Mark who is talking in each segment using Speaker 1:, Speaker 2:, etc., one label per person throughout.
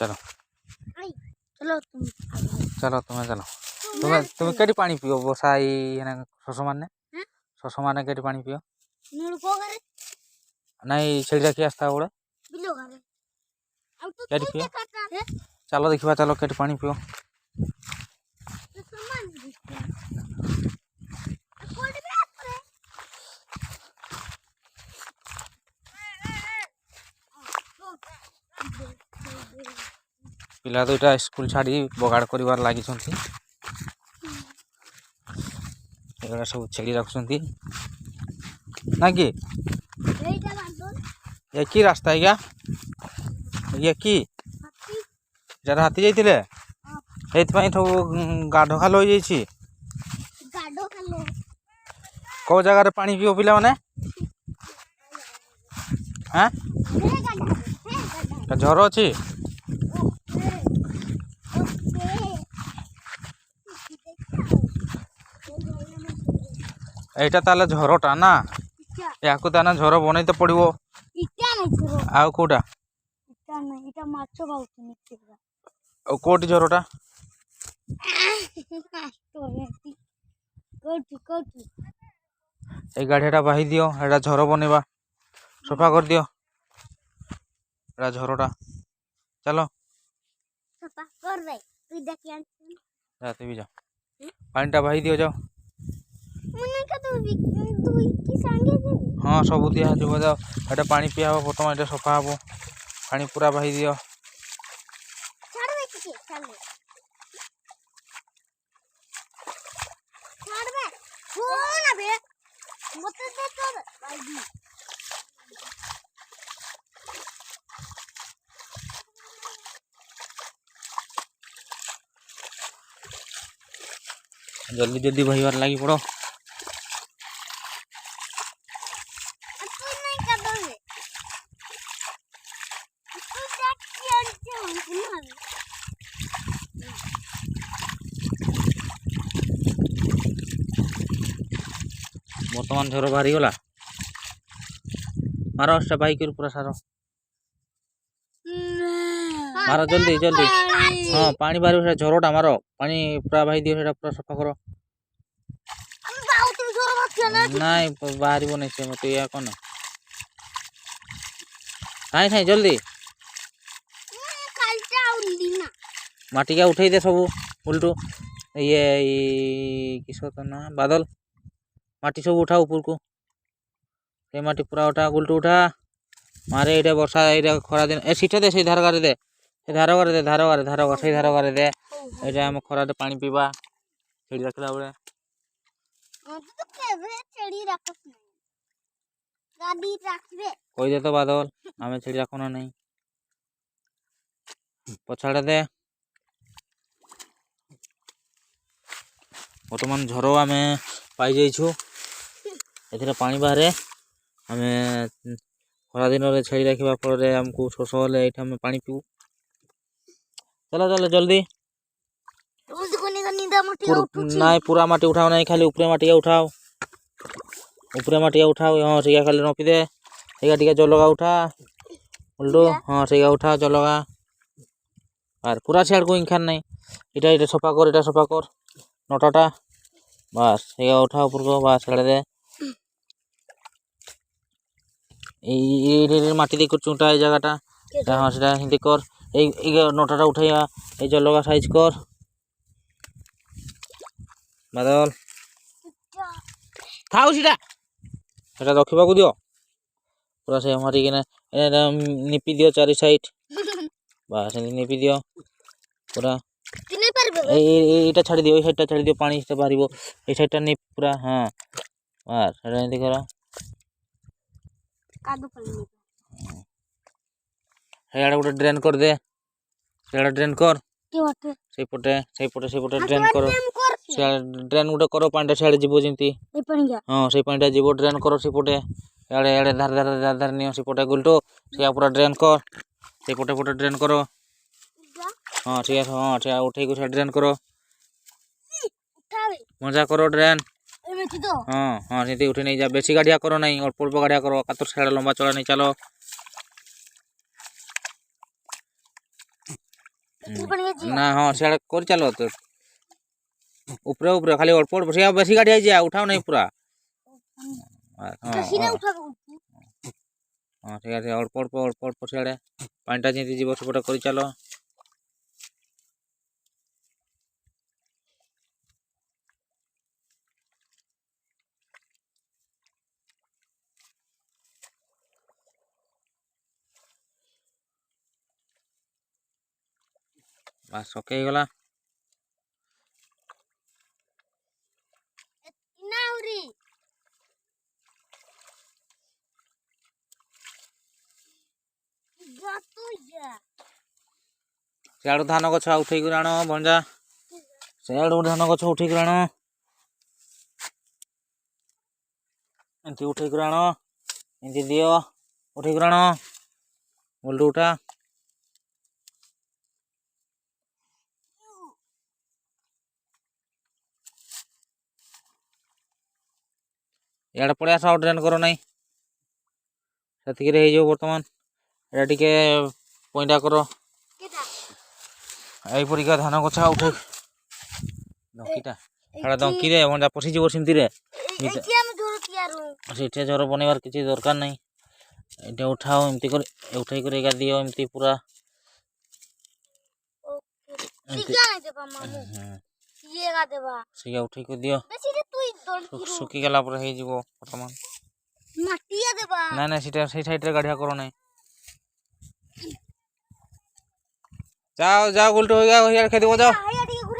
Speaker 1: चलो
Speaker 2: चलो
Speaker 1: चलो तुम्हें चलो तुम्हें तुम्हें केटी पानी पियो बसाई शश मान शश मान केटी पानी पियो नहीं छेड़ी रखी आस्ता बोले केटी पियो चलो देखा चलो केटी पानी पियो पिला तो यहाँ स्कूल छाड़ी बगाड़ कर लगी सब छेड़ी रखुंट ना कि ये की रास्ता है क्या ये की जरा हाथी जाइए सब गाढ़ खाल हो जाइए कौ जगार पानी पिओ पिला माने हाँ झर अच्छी এইটা তাহলে ঝরটা না ইয়াকু তানা ঝর বনাই তো পড়িব আউ কোটা কোটি ঝরটা এই গাড়িটা বাহি দিও এটা ঝর বনেবা সফা করে দিও এটা ঝরটা চলো রাতে भी जाओ पानीटा बाही दियो जाओ हाँ सब दिया जो जाओ ये पानी पिया हम प्रथम ये सफा हम पानी पूरा बाही दियो जल्दी जल्दी बहिबार लगी पड़ो बर्तमान झर बाहरी गला मारो अच्छा बाइक पूरा सारो मारो जल्दी जल्दी हाँ पानी बाहर झरटा मारो पानी पूरा बाही दियो पूरा सफा करो नहीं बाहर नहीं से मत या कौन थाई थाई जल्दी माटी का उठे दे सब उल्टू ये किस तो ना बादल माटी सब उठा ऊपर को ये माटी पूरा उठा उल्टू उठा मारे ये वर्षा ये खरा दिन ए सीटा दे से धार कर दे धार कर दे धार कर धार कर से धार कर दे ये आम खरा पानी पीवा छेड़ी रखला बेले कोई दे तो बादल आम छेड़ी रखना नहीं पछाड़े दे बर्तमान झर आम पाई जाइछु ए पानी बाहर आम खरा दिन छेड़ी रखा फल आमको शोष हेल्ले ये पानी पीऊ चलो चलो जल्दी नहीं पूरा माटी उठाओ नहीं खाली ऊपरे माटिया उठाओ ऊपरे माटिया उठाओ हाँ सिगा खाली नपी दे सिगा टिका जलगा उठा उल्टू हाँ सिगा उठा जलगा और पूरा छाड़ को इंखान नहीं इटा सफा कर इटा सफा कर नटाटा बस सिगा उठा ऊपर को बस छाड़ दे माटी दे कर चुटा जगहटा हाँ से हिंदी कर नटाटा उठाइया ये जलगा साइज कर बादल थाउ सीटा এটা रखा दियो पूरा से मारी निपी दियो चारि साइड बस निपी दियो पूरा ये छाड़ी दियो साइडटा छाड़ी दियो पानी बाहर ये साइडटा निप पूरा हाँ बस एमती कर गोटे ड्रेन कर दे ड्रेन कर से पटे ड्रेन कर ड्रेन गोटे कर पानी सियाड़े जीव जमी हाँ से पानी जीव ड्रेन कर सेपटे इे धार धार धार धार नियो सेपटे गुलटो से पूरा ड्रेन कर से पटे पटे ड्रेन कर हाँ से उठे को ड्रेन कर मजा करो ड्रेन हाँ हाँ से उठे नहीं जा बेसी गाड़िया करो नहीं अल्प अल्प गाड़िया करो कातर साइड लंबा चला नहीं चलो ना हाँ सियाड़े कर चलो तो ऊपर ऊपर खाली अल्प अल्प से बेसी गाड़ी आई जा उठाओ नहीं पूरा हाँ हाँ ठीक है अल्प अल्प सियाड़े पानीटा जमी जीव सेपटे कर चलो बस ओके ही गला सियाड़ू धान गछ उठे आण भंजा सियाड़ू धान गछ उठे आण एमती उठे आण एमती दियो उठे आण बोल्टू उठा इे पड़े आस ड्रेन करो ना से बर्तमान एटा टिके पईंटा करो यहीपरिका धान गछा उठे डंकीटा एटा डंकी रे भंजा पशिज सेमती रे से झर बनवार किसी दरकार नहीं ये उठाओ एमती कर उठाई कर एगा दियो एमती पूरा सिया उठाई कर दियो सुखी गला पर हे जीवो वर्तमान ना ना सीटा से साइड रे गाड़िया करो नहीं जाओ जाओ उल्टो हो गया यार खेत को जाओ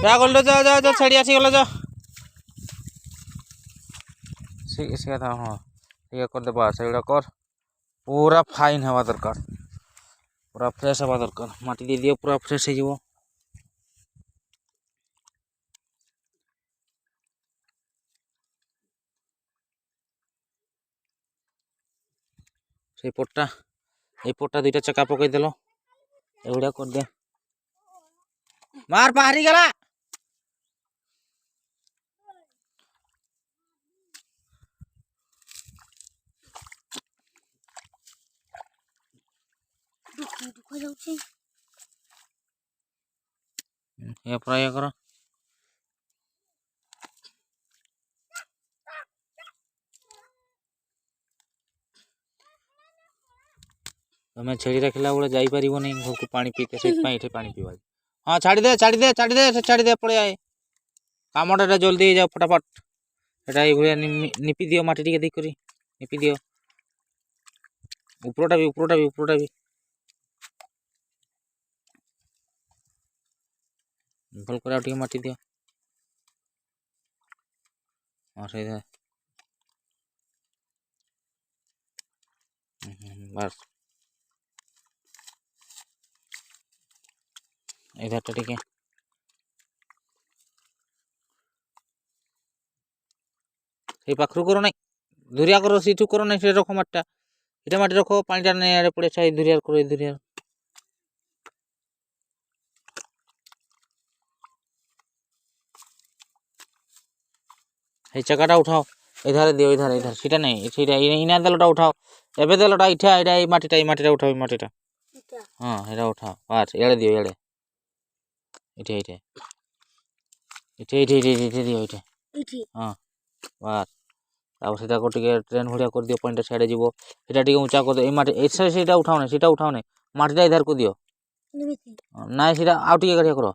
Speaker 1: जाओ उल्टो जाओ जाओ जाओ छड़ी आसी गला जाओ से था हां ये कर दे बस एड़ा कर पूरा फाइन हवा दरकार पूरा फ्रेश हवा दरकार माटी दे दियो पूरा फ्रेश हो जीवो से पट्टा ए पट्टा दुईटा चक्का पकई देलो एवढा कर दे मार बाहरी गला ये प्राय करो तुम्हें छेड़ी रखला बेले जाई परिबो नहीं घर को पानी पीते से पानी पीवा हाँ छाड़ी दे पड़े आए कामटा जल्दी जाओ फटाफट एटा ये निपी दियो माटी टिके देख करी निपी दियो ऊपरटा भी भल कर टिके माटी दियो हाँ सही है बस इधर टिके से पाखरु करो ना धुरिया करो सीठू करो ना से रखो माटा इटा माटी रखो पानीटा नहीं आड़े पड़े छाई धुरिया करो धुरिया हे चकाटा उठाओ इधर दियो इधर सीटा नहीं सीटा इना दलटा उठाओ एबे दलटा इठा एटा ई माटीटा उठाओ माटीटा हां एटा उठाओ बस एड़े दियो एड़े इठे दियो इठे हां बस अब सीधा को टिके ट्रेन भड़िया कर दियो पॉइंट साइड जीवो सीटा टिके ऊंचा कर दो ए माटी ऐसे सीटा उठाओ नहीं माटीटा इधर को दियो ना सीटा आउ टिके गड़िया करो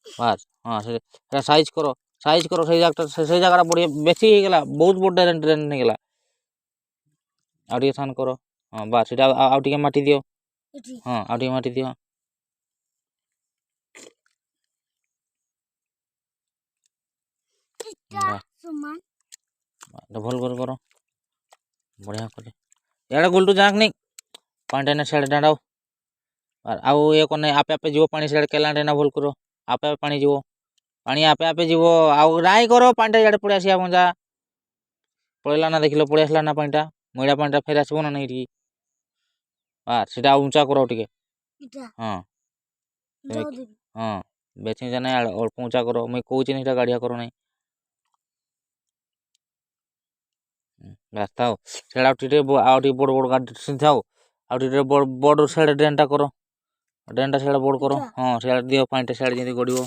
Speaker 1: बस हां सीटा साइज करो से जगह बढ़िया बेसी हो गला बहुत बड़ ट्रेन नहीं गला आउ टिके सान करो हां बस सीटा आउ टिके माटी दियो हां आउ टिके माटी दियो भल करो बढ़िया कर यार गुलटू जाक नहीं पानी ना छेड़ डाँडाओ और आउ ये कोने आपे आपे जीवो पानी छेड़ केला ना भल करो आपे आपे पानी जीवो पानी आपे आपे जीवो आउ राई करो पानीटा याडे पड़े आसिया भंजा पड़ेला ना देखिलो पड़े आसला ना पानीटा मैडा पानीटा फेर आसबो ना नहीं टी बार सीटा ऊंचा करो टिके हां हां बेची जाने अल्प ऊंचा करो मैं कहूची नहीं गाड़िया करो नहीं रास्ता सेड़ा टिटे बड़ बड़ गाड़ी थाओ आउ टिटे बड़ बड़ सेड ड्रेनटा करो ड्रेनटा सियाड़े बोर्ड करो हाँ सियाड़े दियो पानी सियाड़े जमी गड़ो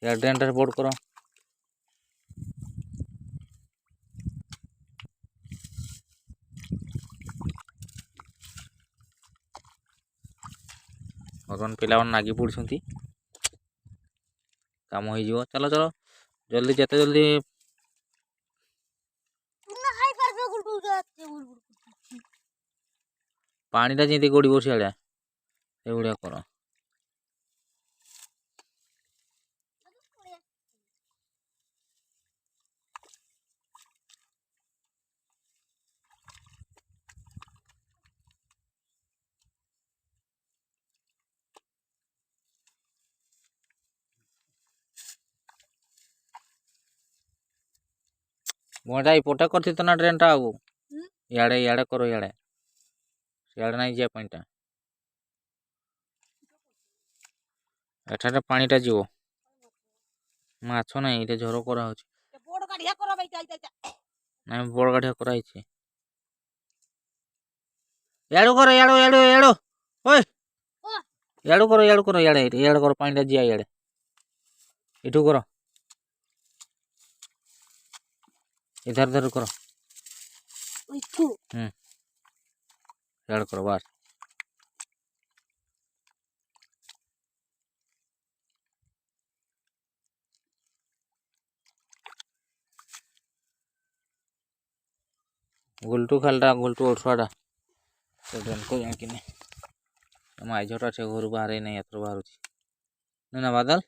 Speaker 1: सियाड़े ड्रेनटा बोर्ड करो भगवान पिला नागी पड़ती काम हो चलो चलो जल्दी जिते जल्दी पानीटा जमी गड़ो सियाड़े से भाया कर मोटा इपटा करती तो ना ड्रेनटा आगु इे इे करो इे सियाड़े ना जा पानीटा एठार पानीटा जीव माछ ना ये झर करा ना बड़ गाढ़िया कराई याड़ू करो याड़ू याड़ू याड़ू ओए याड़ू करो याड़े याड़े करो पानीटा जिया याड़े इठू करो इधर इधर करो याड़ करो बस गुलटू खालटा गुलटू ओछुआटा ड्रेन को जाकि माई झटा से घर बाहर नहीं एथर बाहर ना बादल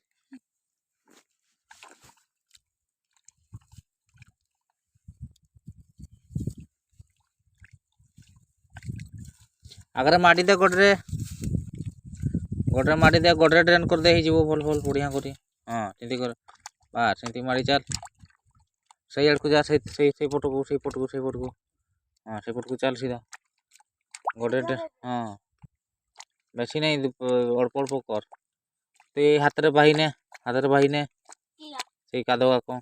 Speaker 1: आगे माटी दे गोटे गोटे माटी दे गोटे ड्रेन कर दे भल भल बढ़िया कर हाँ सेमती कर बास सेमती मारी चल से आड़ को जा से पट को हाँ से पट को चल सीधा गोटे हाँ बेसी नहीं अल्प अल्प कर तो ये हाथ रे बाहिने से कादवा को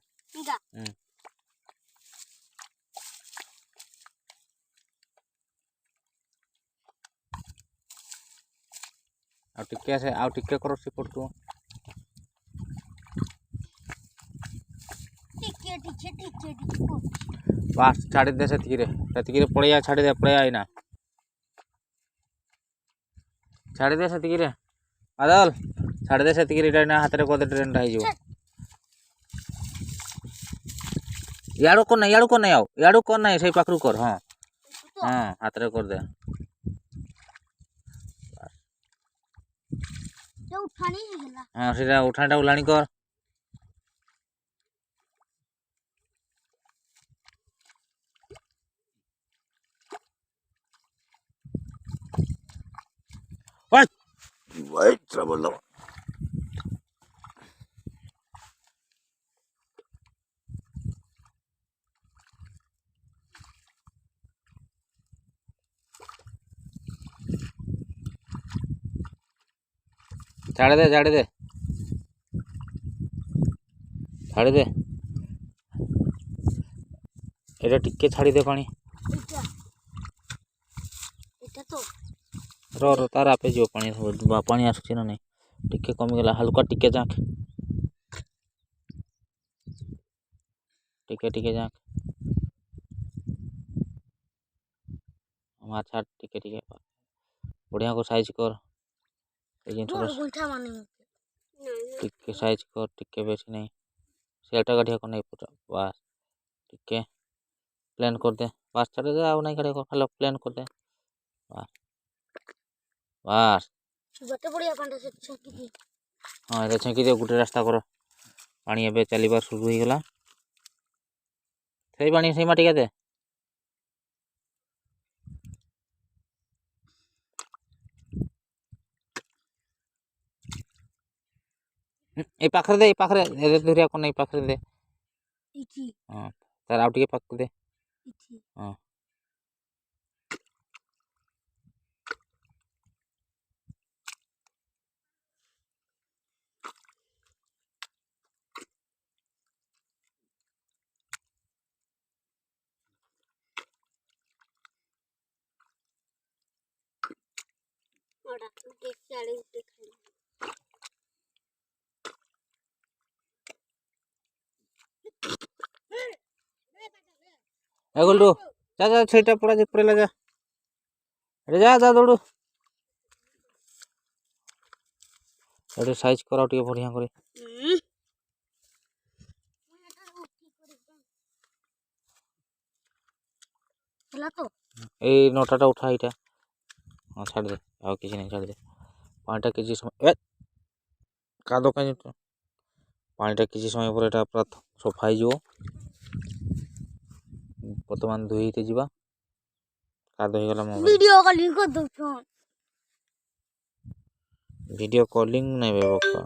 Speaker 1: आउ टिके करो सिपट को बस छाड़ी दे से पड़े छाड़ी दे पड़े आईना छाड़ी दे से बादल छाड़ी दे से हाथ में कदे ट्रेन हो याड़ू कर नहीं आओ याड़ू कर नहीं से पाखु कर हाँ हाँ हाथ में कर दे हाँ सीधा उठाटा उलाणी कर ट्रबल छाड़ दे छाड़ दे छाड़ दे एटा टिके छाड़ी दे पानी रो तार आपे जो पानी पानी आसुची ना नहीं टिके कमीगला हल्का टिके जाक टिके टिके जाक छाड़ टिके टिके बढ़िया को साइज कर टिके साइज कर टिके बेसी नहीं सेटा गाढ़िया को नहीं पुरा बस टिके प्लान कर दे बस छाड़ दे आउ नहीं गाढ़िया को खाली प्लान कर दे बस बस हाँ ये छेकी दे गोटे रास्ता कर पानी एबे चलबार शुरू हो गला से पानी से माटी दे ए पाखरे दे पाखरे ए धुरिया को नहीं पाखरे दे हां तार आउ टिके पाख दे हां
Speaker 2: ओडा के साड़ी दिखाई
Speaker 1: ए गुल्डू जा जा छेटा पड़ा जे पड़ेला जा अरे जा जा दौड़ू अरे साइज कराओ टिके बढ़िया करे
Speaker 2: चला तो
Speaker 1: ए नोटाटा उठा इटा हां छाड़ दे आ किसी नहीं छाड़ दे पानीटा किसी समय ए कादो कानी तो पानीटा किसी समय पर एटा पूरा सफा हो जिवो वर्तमान धुईते जीवा कादो हो गला मोबाइल
Speaker 2: वीडियो कॉलिंग कर दो
Speaker 1: वीडियो कॉलिंग नहीं बे बक्का